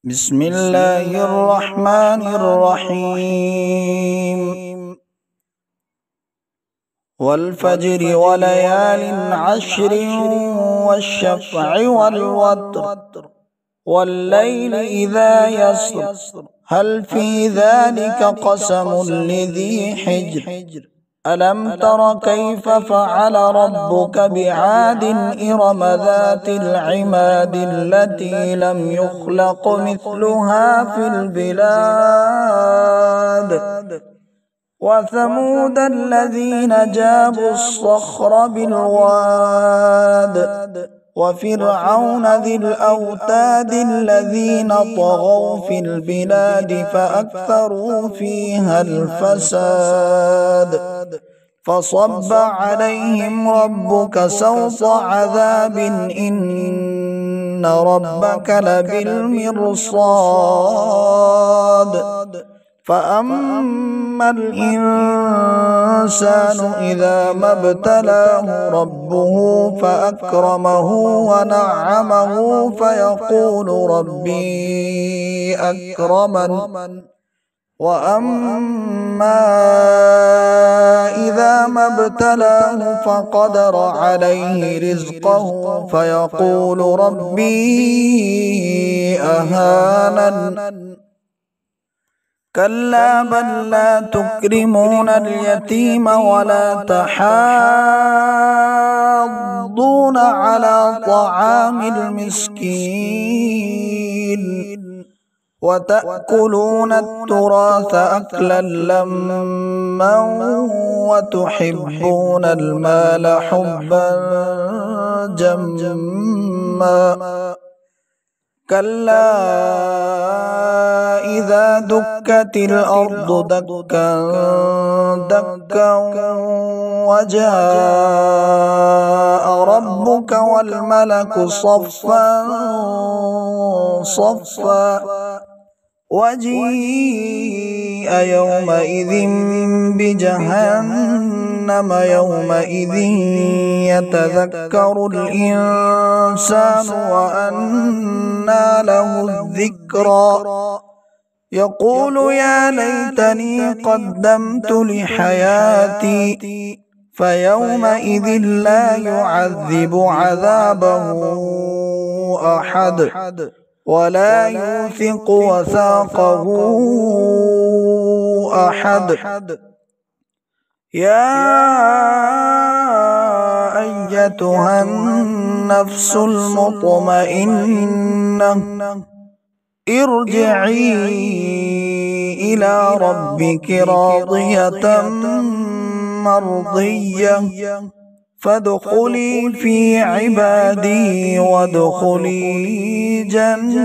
بسم الله الرحمن الرحيم. والفجر وليال عشر والشفع والوتر والليل إذا يسر هل في ذلك قسم لذي حجر ألم تر كيف فعل ربك بعاد إرم ذات العماد التي لم يخلق مثلها في البلاد وثمود الذين جابوا الصخر بالواد وفرعون ذي الأوتاد الذين طغوا في البلاد فأكثروا فيها الفساد فصب عليهم ربك سوط عذاب إن ربك لبالمرصاد فأما الإنسان إذا ما ابتلاه ربه فأكرمه ونعمه فيقول ربي أكرمن وأما إذا ما ابتلاه فقدر عليه رزقه فيقول ربي أهانن كلا بل لا تكرمون اليتيم ولا تحاضون على طعام المسكين وتأكلون التراث أكلا لما وتحبون المال حبا جما كلا إذا دكت الأرض دكا دكا وجاء ربك والملك صفا صفا وجيء يومئذ بجهنم يومئذ يتذكر الإنسان وأنى له الذكرى يقول يا ليتني قدمت لحياتي فيومئذ لا يعذب عذابه أحد ولا يوثق وثاقه أحد يا أيتها النفس المطمئنة ارجعي إلى ربك راضية مرضية فادخلي في عبادي وادخلي جنتي.